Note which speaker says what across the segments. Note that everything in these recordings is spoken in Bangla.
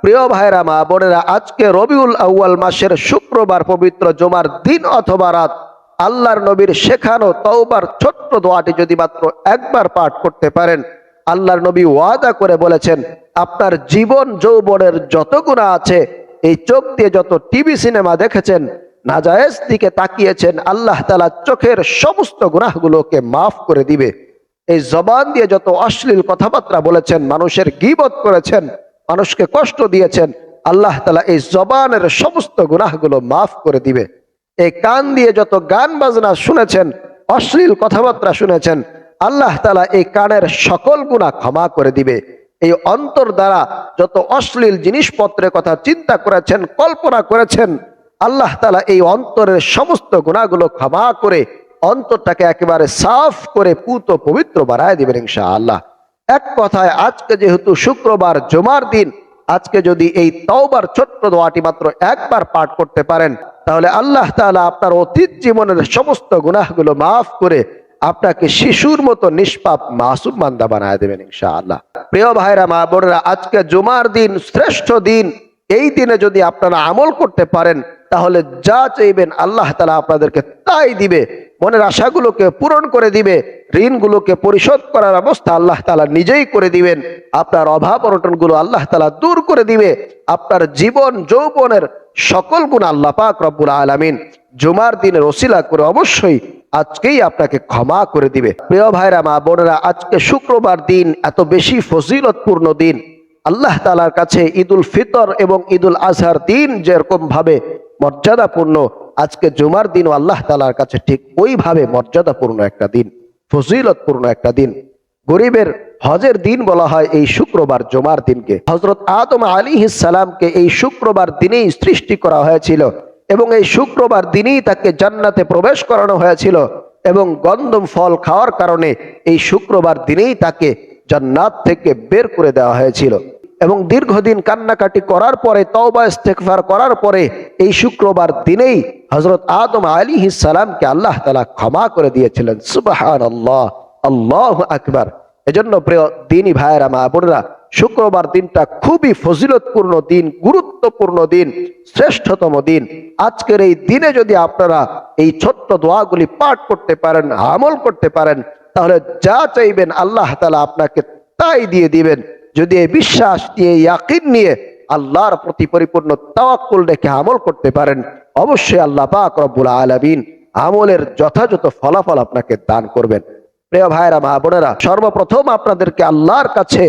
Speaker 1: প্রিয় ভাইরা মা বোনেরা, আজকে রবিউল আউয়াল মাসের শুক্রবার পবিত্র জুমার দিন অথবা রাত আল্লাহর নবীর শেখানো তওবার ছোট্ট দোয়াটি যদি মাত্র একবার পাঠ করতে পারেন, আল্লাহর নবী ওয়াদা করে বলেছেন আপনার জীবন যৌবনের যত গুনাহ আছে, এই চোখ দিয়ে যত টিভি সিনেমা দেখেছেন, নাজায়েজ দিকে তাকিয়েছেন, আল্লাহ তাআলা চোখের সমস্ত গুনাহগুলোকে মাফ করে দিবে। এই জবান দিয়ে যত অশ্লীল কথাবার্তা বলেছেন, মানুষের গীবত করেছেন, মানুষকে কষ্ট দিয়েছেন, আল্লাহ তাআলা এই জবানের সমস্ত গুনাহগুলো মাফ করে দিবে। এই কান দিয়ে যত গান বাজনা শুনেছেন, অশ্লীল কথাবার্তা শুনেছেন, আল্লাহ তাআলা এই কানের সকল গুনাহ ক্ষমা করে দিবে। এই অন্তর দ্বারা যত অশ্লীল জিনিসপত্রের কথা চিন্তা করেছেন, কল্পনা করেছেন, আল্লাহ তাআলা এই অন্তরের সমস্ত গুনাহগুলো ক্ষমা করে অন্তরটাকে একেবারে সাফ করে পুত পবিত্র বানায় দিবেন ইনশাআল্লাহ। এক কথায়, আজকে যেহেতু শুক্রবার জুমার দিন, আজকে যদি এই তওবার ছোট্ট দোয়াটি মাত্র একবার পাঠ করতে পারেন, তাহলে আল্লাহ তাআলা আপনার অতীত জীবনের সমস্ত গুনাহগুলো মাফ করে আপনাকে শিশুর মতো নিষ্পাপ মাসুম বান্দা বানায় দেবেন ইনশাআল্লাহ। প্রিয় ভাইরা মা বোনেরা, আজকে জুমার দিন শ্রেষ্ঠ দিন। এই দিনে যদি আপনারা আমল করতে পারেন, তাহলে যা চাইবেন আল্লাহ তাআলা আপনাদেরকে তাই দিবে। মনের আশাগুলোকে পূরণ করে দিবে, ঋণগুলোকে পরিশোধ করার অবস্থা আল্লাহ তাআলা নিজেই করে দিবেন। আপনার অভাব অনটনগুলো আল্লাহ তাআলা দূর করে দিবে। আপনার জীবন যৌবনের সকল গুণ আল্লাহ পাক রব্বুল আলামিন জুমার দিনের ওসিলা করে অবশ্যই আজকেই আপনাকে ক্ষমা করে দিবে। প্রিয় ভাইরা মা বোনেরা, আজকে শুক্রবার দিন, এত বেশি ফজিলতপূর্ণ দিন। আল্লাহ তাআলার কাছে ঈদুল ফিতর এবং ঈদুল আজহার দিন যেরকম ভাবে মর্যাদাপূর্ণ, আজকে জুমার দিনও আল্লাহ তাআলার কাছে ঠিক ওইভাবে মর্যাদাপূর্ণ একটা দিন, ফজিলতপূর্ণ একটা দিন। গরিবের হজের দিন বলা হয় এই শুক্রবার জুমার দিনকে। হযরত আদম আলাইহিস সালামকে এই শুক্রবার দিনেই সৃষ্টি করা হয়েছিল এবং এই শুক্রবার দিনেই তাকে জান্নাতে প্রবেশ করানো হয়েছিল এবং গন্ধম ফল খাওয়ার কারণে এই শুক্রবার দিনেই তাকে জান্নাত থেকে বের করে দেওয়া হয়েছিল এবং দীর্ঘদিন কান্নাকাটি করার পরে, তওবা ইস্তেগফার করার পরে এই শুক্রবার দিনেই হযরত আদম আলাইহিস সালামকে আল্লাহ তাআলা ক্ষমা করে দিয়েছিলেন। সুবহানাল্লাহ, আল্লাহু আকবার। এজন্য প্রিয় দিনী ভাইয়েরা মা বোনেরা, শুক্রবার দিনটা খুবই ফজিলতপূর্ণ দিন, গুরুত্বপূর্ণ দিন, শ্রেষ্ঠতম দিন। আজকের এই দিনে যদি আপনারা এই ছোট্ট দোয়াগুলি পাঠ করতে পারেন, আমল করতে পারেন, তাহলে যা চাইবেন আল্লাহ তাআলা আপনাকে তাই দিয়ে দিবেন। যদি এই বিশ্বাস নিয়ে, ইয়াকিন নিয়ে আল্লাহর প্রতি পরিপূর্ণ তাওয়াক্কুল রেখে আমল করতে পারেন, অবশ্যই আল্লাহ পাক রব্বুল আলামিন আমলের যথাযথ ফলাফল আপনাকে দান করবেন। প্রিয় ভাইরা মা বোনেরা, সর্বপ্রথম আপনাদেরকে আল্লাহর কাছে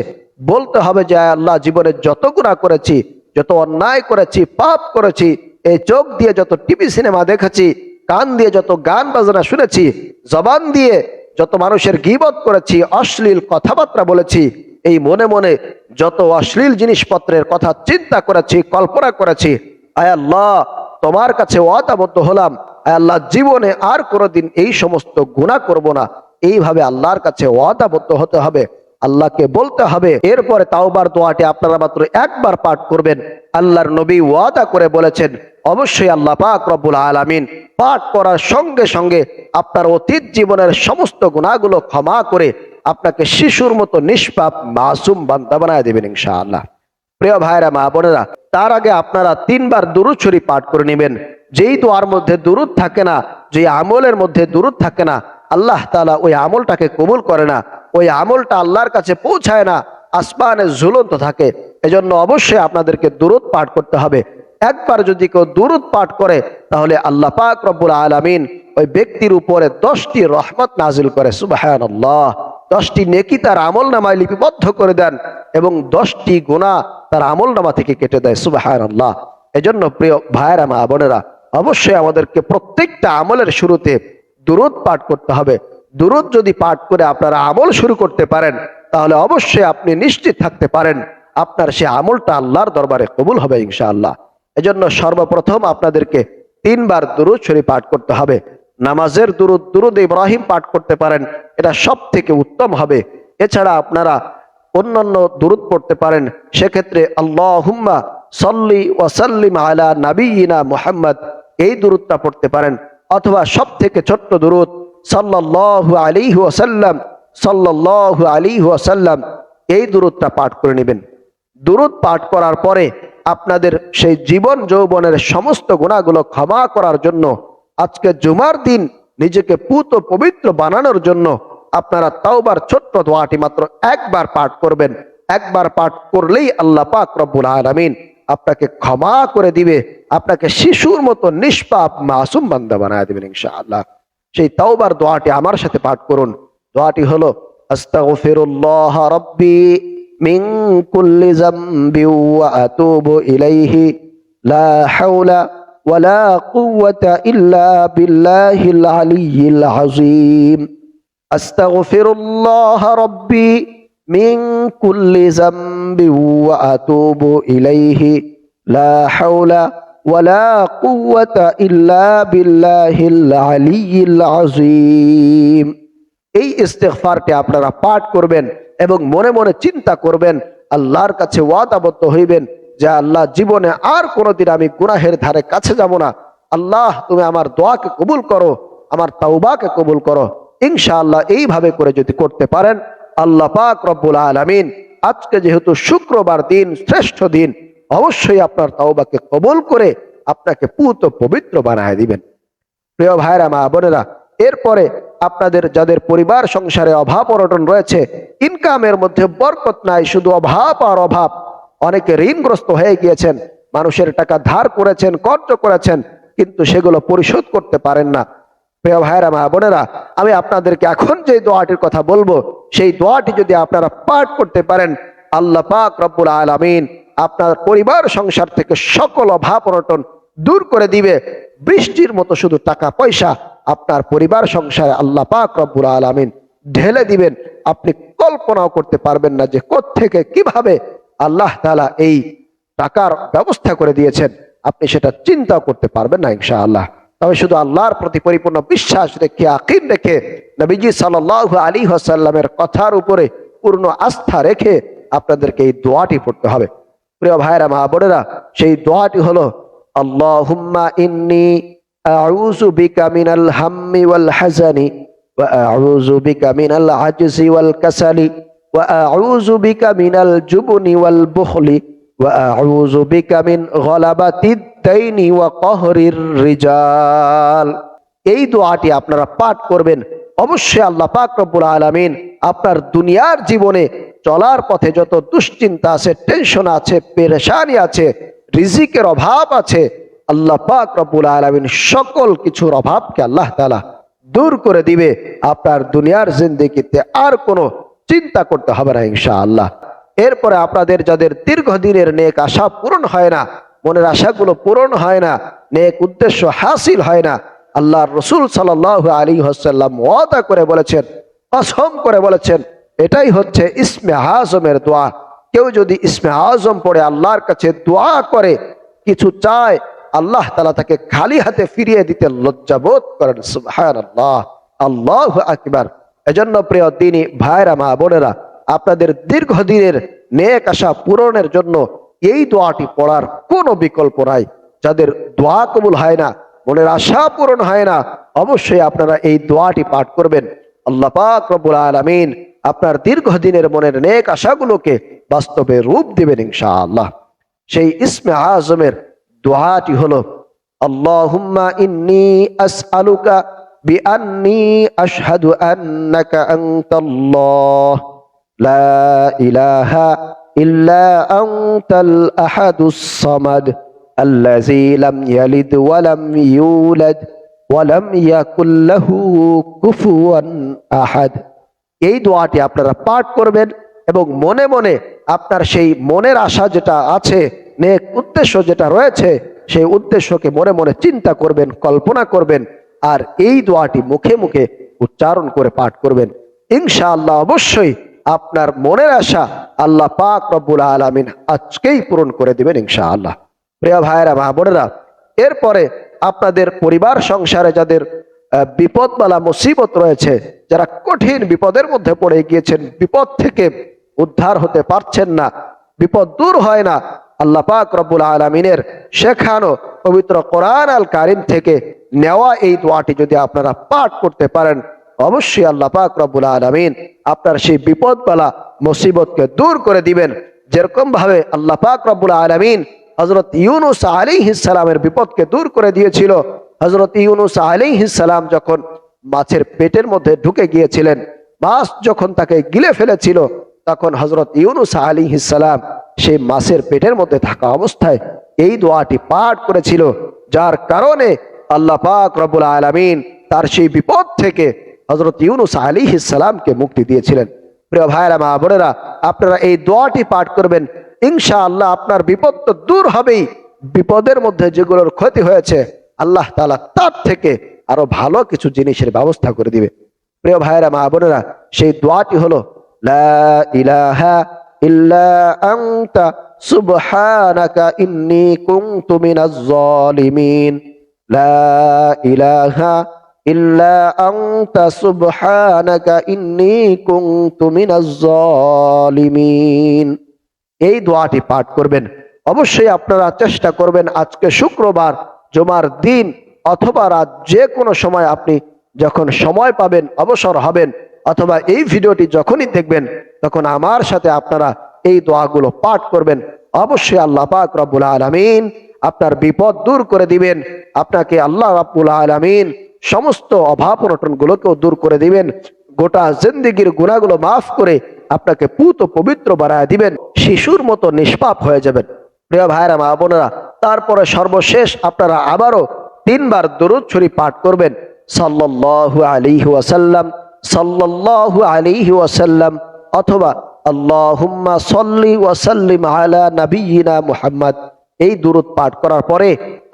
Speaker 1: বলতে হবে যে আল্লাহ, জীবনে যত গুনাহ করেছি, যত অন্যায় করেছি, পাপ করেছি, এই চোখ দিয়ে যত টিভি সিনেমা দেখেছি, কান দিয়ে যত গান বাজনা শুনেছি, জবান দিয়ে যত মানুষের গীবত করেছি, অশ্লীল কথাবার্তা বলেছি, এই মনে মনে যত অশ্লীল জিনিসপত্রের কথা চিন্তা করেছি, কল্পনা করেছি, আয় আল্লাহ তোমার কাছে ওয়াদাবদ্ধ হলাম, আয় আল্লাহ জীবনে আর কোনোদিন এই সমস্ত গুনাহ করব না। এইভাবে আল্লাহর কাছে ওয়াদাবদ্ধ হতে হবে, আল্লাহকে বলতে হবে। এরপরে তাওবার দোয়াটি আপনারা মাত্র একবার পাঠ করবেন। আল্লাহর নবী ওয়াদা করে বলেছেন, অবশ্যই আল্লাহ পাক রব্বুল আলামিন পাঠ করার সঙ্গে সঙ্গে আপনার অতীত জীবনের সমস্ত গুনাহগুলো ক্ষমা করে আপনাকে শিশুর মতো নিষ্পাপ মাসুম বান্দা বানায় দেবেন ইনশাআল্লাহ। প্রিয় ভাইরা মা বোনেরা, তার আগে আপনারা 3 বার দুরূদ শরীফ পাঠ করে নেবেন। যেই দোয়ার মধ্যে দুরূদ থাকে না, যে আমলের মধ্যে দুরূদ থাকে না, আল্লাহ তাআলা ওই আমলটাকে কবুল করে না, ওই আমলটা আল্লাহর কাছে পৌঁছায় না, আসমানে ঝুলন্ত থাকে। এজন্য অবশ্যই আপনাদেরকে দুরূদ পাঠ করতে হবে। একবার যদি কেউ দুরূদ পাঠ করে, তাহলে আল্লাহ পাক রব্বুল আলামিন ওই ব্যক্তির উপরে 10টি রহমত নাজিল করে। সুবহানাল্লাহ, 10টি নেকি তার আমলনামায় লিপিবদ্ধ করে দেন এবং 10টি গুনাহ তার আমলনামা থেকে কেটে দেয়। সুবহানাল্লাহ। এজন্য প্রিয় ভাইয়েরা মা বোনেরা, অবশ্যই আমাদেরকে প্রত্যেকটা আমলের শুরুতে দুরূদ পাঠ করতে হবে। দুরূদ যদি পাঠ করে আপনারা আমল শুরু করতে পারেন, তাহলে অবশ্যই আপনি নিশ্চিত থাকতে পারেন আপনার সে আমলটা আল্লাহর দরবারে কবুল হবে ইনশাআল্লাহ। এজন্য সর্বপ্রথম আপনাদেরকে 3 বার দুরূদ শরীফ পাঠ করতে হবে। নামাজের দুরূদ, দুরূদ ইব্রাহিম পাঠ করতে পারেন, এটা সব থেকে উত্তম হবে। এছাড়া আপনারা অন্যান্য দুরূদ পড়তে পারেন, সেক্ষেত্রে আল্লাহুম্মা সাল্লি ওয়া সাল্লিম আলা নাবিয়িনা মুহাম্মদ, এই দুরূদটা পড়তে পারেন। অথবা সব থেকে ছোট্ট দুরূদ সাল্লাল্লাহু আলাইহি ওয়াসাল্লাম, সাল্লাল্লাহু আলাইহি ওয়াসাল্লাম, এই দুরূদটা পাঠ করে নেবেন। দুরূদ পাঠ করার পরে আপনাদের সেই জীবন যৌবনের সমস্ত গুনাহগুলো ক্ষমা করার জন্য, আজকে জুমার দিন নিজেকে পুত পবিত্র বানানোর জন্য আপনারা তাওবার ছোট্ট দোয়াটি মাত্র একবার পাঠ করবেন। একবার পাঠ করলেই আল্লাহ পাক রব্বুল আলামিন আপনাকে ক্ষমা করে দিবে, আপনাকে শিশুর মতো নিষ্পাপ মাসুম বান্দা বানায় দিবেন ইনশাআল্লাহ। সেই তাওবার দোয়াটি আমার সাথে পাঠ করুন। দোয়াটি হলো, আস্তাগফিরুল্লাহ রাব্বি মিন কুল্লি যামবি ওয়া আতুবু ইলাইহি লা হাওলা ওয়ালা কুওয়াতা ইল্লা বিল্লাহিল আলিয়্যিল আযীম। আস্তাগফিরুল্লাহ রাব্বি মিন কুল্লি যামবি ওয়া আতুবু ইলাইহি লা হাওলা ওয়ালা কুওয়াতা ইল্লা বিল্লাহিল আলিয়্যিল আযীম। এই ইস্তেগফারটি আপনারা পাঠ করবেন এবং মনে মনে চিন্তা করবেন, আল্লাহর কাছে ওয়াদাবদ্ধ হইবেন যে আল্লাহ, জীবনে আর কোনোদিন আমি গুনাহের ধারে কাছে যাব না। আল্লাহ, তুমি আমার দোয়াকে কবুল করো, আমার তাওবাকে কবুল করো। ইনশাআল্লাহ এইভাবে করে যদি করতে পারেন, আল্লাহ পাক রব্বুল আলামিন আজকে যেহেতু শুক্রবার দিন, শ্রেষ্ঠ দিন, অবশ্যই আপনার তাওবাকে কবুল করে আপনাকে পুত পবিত্র বানায় দিবেন। প্রিয় ভাইরা, মা বোনেরা, এরপরে আপনাদের যাদের পরিবার সংসারে অভাব অনটন রয়েছে, ইনকামের মধ্যে বরকত নাই, শুধু অভাব আর অভাব, অনেকে ঋণগ্রস্ত হয়ে গিয়েছেন, মানুষের টাকা ধার করেছেন, কর্জ করেছেন, কিন্তু সেগুলো পরিশোধ করতে পারেন না। প্রিয় ভাইরা, মা বোনেরা, আমি আপনাদেরকে এখন যে দোয়াটির কথা বলবো, সেই দোয়াটি যদি আপনারা পাঠ করতে পারেন, আল্লাহ পাক রব্বুল আলামিন আপনার পরিবার সংসার থেকে সকল অভাব অনটন দূর করে দিবে। বৃষ্টির মতো শুধু টাকা পয়সা আপনার পরিবার সংসারে আল্লাহ পাক রব্বুল আলামিন ঢেলে দিবেন। আপনি কল্পনাও করতে পারবেন না যে কোত্থেকে কিভাবে আল্লাহ তাআলা এই টাকার ব্যবস্থা করে দিয়েছেন, আপনি সেটা চিন্তাও করতে পারবেন না ইনশাআল্লাহ। তবে শুধু আল্লাহর প্রতি পরিপূর্ণ বিশ্বাস রেখে, ইয়াকিন রেখে, নবীজি সাল্লাল্লাহু আলাইহি ওয়াসাল্লামের কথার উপরে পূর্ণ আস্থা রেখে আপনাদেরকে এই দোয়াটি পড়তে হবে। প্রিয় ভাইরা, মা বোনেরা, সেই দোয়াটি হলো, আল্লাহুম্মা ইন্নী আউযু বিকা মিনাল হাম্মি ওয়াল হাযানি ওয়া আউযু বিকা মিনাল আজজি ওয়াল কাসালি ওয়া আউযু বিকা মিনাল জুবনি ওয়াল বুখলি ওয়া আউযু বিকা মিন গলাবাতিদ দাইনি ওয়া কহরির রিজাল। এই দোয়াটি আপনারা পাঠ করবেন। অবশ্যই আল্লাহ পাক রব্বুল আলামিন আপনার দুনিয়ার জীবনে চলার পথে যত দুশ্চিন্তা আছে, টেনশন আছে, পেরেশানি আছে, রিজিকের অভাব আছে, আল্লাহ পাক রব্বুল আলামিন সকল কিছুর অভাবকে আল্লাহ তাআলা দূর করে দিবে। আপনার দুনিয়ার জিন্দেগিতে আর কোনো চিন্তা করতে হবে না ইনশাআল্লাহ। এরপরে আপনাদের যাদের দীর্ঘদিনের নেক আশা পূরণ হয় না, মনের আশাগুলো পূরণ হয় না, নেক উদ্দেশ্য হাসিল হয় না, আল্লাহর রাসূল সাল্লাল্লাহু আলাইহি ওয়াসাল্লাম ওয়াদা করে বলেছেন, কসম করে বলেছেন, এটাই হচ্ছে ইসমে আজমের দোয়া। কেউ যদি ইসমে আজম পড়ে আল্লাহর কাছে দোয়া করে, কিছু চায়, আল্লাহ তাআলা তাকে খালি হাতে ফিরিয়ে দিতে লজ্জাবোধ করেন। সুবহানাল্লাহ, আল্লাহু আকবার। এজন্য প্রিয় দ্বীনী ভাইরা, মা বোনেরা, আপনাদের দীর্ঘদিনের নেক আশা পূরণের জন্য এই দোয়াটি পড়ার কোনো বিকল্প নাই। যাদের দোয়া কবুল হয় না, মনের আশা পূরণ হয় না, অবশ্যই আপনারা এই দোয়াটি পাঠ করবেন। আল্লাহ পাক রব্বুল আলামিন আপনার দীর্ঘদিনের মনের নেক আশাগুলোকে বাস্তবে রূপ দিবেন ইনশাআল্লাহ। সেই ইসমে আজমের দোয়াটি হলো, আল্লাহুম্মা ইন্নী আসআলুকা বিআন্নী আশহাদু আন্নাকা আনতাল্লাহ লা ইলাহা ইল্লা আনতাল আহাদুস সামাদ আল্লাযী লাম ইয়ালিদ ওয়া লাম ইউলাদ ওয়া লাম ইয়াকুল লাহু কুফুয়ান আহাদ। এই দোয়াটি আপনারা পাঠ করবেন এবং মনে মনে আপনার সেই মনের আশা যেটা আছে, নেক উদ্দেশ্য যেটা রয়েছে, সেই উদ্দেশ্যকে মনে মনে চিন্তা করবেন, কল্পনা করবেন, আর এই দোয়াটি মুখে মুখে উচ্চারণ করে পাঠ করবেন। ইনশাআল্লাহ অবশ্যই আপনার মনের আশা আল্লাহ পাক রব্বুল আলামিন আজকেই পূরণ করে দিবেন ইনশাআল্লাহ। প্রিয় ভাইয়েরা, মা বোনেরা, এরপরে আপনাদের পরিবার সংসারে যাদের বিপদবালা মুসিবত রয়েছে, যারা কঠিন বিপদের মধ্যে পড়ে গিয়েছেন, বিপদ থেকে উদ্ধার হতে পারছেন না, বিপদ দূর হয় না, আল্লাহ পাক রব্বুল আলামিনের শেখানো পবিত্র কোরআন আল কারীম থেকে নেওয়া এই দোয়াটি যদি আপনারা পাঠ করতে পারেন, অবশ্যই আল্লাহ পাক রব্বুল আলামিন আপনার সেই বিপদবালা মুসিবতকে দূর করে দিবেন। যেরকম ভাবে আল্লাহ পাক রব্বুল আলামিন হযরত ইউনূস আলাইহিস সালামের বিপদকে দূর করে দিয়েছিল। হযরত ইউনূস আলাইহিস সালাম যখন মাছের পেটের মধ্যে ঢুকে গিয়েছিলেন, মাছ যখন তাকে গিলে ফেলেছিল, তখন হযরত ইউনূস আলাইহিস সালাম সেই মাছের পেটের মধ্যে থাকা অবস্থায় এই দোয়াটি পাঠ করেছিল, যার কারণে আল্লাহ পাক রব্বুল আলামিন তার সেই বিপদ থেকে হযরত ইউনূস আলাইহিস সালামকে মুক্তি দিয়েছিলেন। প্রিয় ভাইরা মা বোনেরা, আপনারা এই দোয়াটি পাঠ করবেন, ইনশাআল্লাহ আপনার বিপদ তো দূর হবেই, বিপদের মধ্যে যেগুলোর ক্ষতি হয়েছে আল্লাহ তাআলা তার থেকে আরো ভালো কিছু জিনিসের ব্যবস্থা করে দিবে। প্রিয় ভাইরা মা বোনেরা, সেই দোয়াটি হলো লা ইলাহা ইল্লা আনতা সুবহানাকা ইন্নী কুনতু মিনাজ জালিমিন। লা ইলাহা ইল্লা আনতা সুবহানাকা ইন্নী কুনতু মিনাজ জালিমিন। এই দোয়াটি পাঠ করবেন। অবশ্যই আপনারা চেষ্টা করবেন আজকে শুক্রবার, জুমার দিন অথবা রাত, যে কোনো সময় আপনি যখন সময় পাবেন, অবসর হবেন, অথবা এই ভিডিওটি যখনই দেখবেন তখন আমার সাথে আপনারা এই দোয়াগুলো পাঠ করবেন। অবশ্যই আল্লাহ পাক রব্বুল আলামিন আপনার বিপদ দূর করে দিবেন। আপনাকে আল্লাহ রাব্বুল আলামিন সমস্ত অভাব অনটনগুলোকেও দূর করে দিবেন। গোটা জিন্দেগির গুনাহগুলো মাফ করে আপনাকে পুত পবিত্র বানায় দিবেন, শিশুর মতো নিষ্পাপ হয়ে যাবেন। প্রিয় ভাইরা মা বোনেরা, তারপরে সর্বশেষ আপনারা আবারও 3 বার দরুদ শরীফ পাঠ করবেন, সাল্লাল্লাহু আলাইহি ওয়াসাল্লাম, সাল্লাল্লাহু আলাইহি ওয়াসাল্লাম, অথবা আল্লাহুম্মা সাল্লি ওয়া সাল্লিম আলা নাবিয়িনা মুহাম্মদ। এই দরুদ পাঠ করার পরে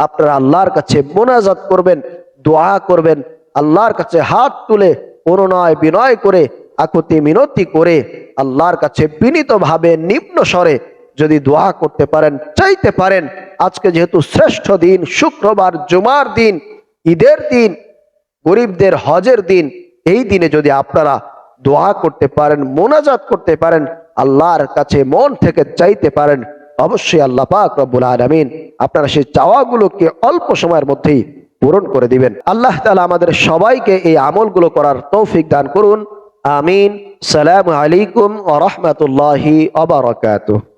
Speaker 1: আপনারা আল্লাহর কাছে মোনাজাত করবেন, দোয়া করবেন, আল্লাহর কাছে হাত তুলে অনুনয় বিনয় করে, আকুতি মিনতি করে আল্লাহর কাছে বিনীতভাবে নিম্ন স্বরে যদি দোয়া করতে পারেন, চাইতে পারেন। আজকে যেহেতু শ্রেষ্ঠ দিন, শুক্রবার, জুমার দিন, ঈদের দিন, গরিবদের হজের দিন, এই দিনে যদি আপনারা দোয়া করতে পারেন, মোনাজাত করতে পারেন, আল্লাহর কাছে মন থেকে চাইতে পারেন, অবশ্যই আল্লাহ পাক রব্বুল আলামিন আপনারা সেই চাওয়াগুলোকে অল্প সময়ের মধ্যেই পূরণ করে দিবেন। আল্লাহ তাআলা আমাদের সবাইকে এই আমলগুলো করার তৌফিক দান করুন। আমিন। সালামু আলাইকুম ওয়া রাহমাতুল্লাহি ওয়া বারাকাতুহু।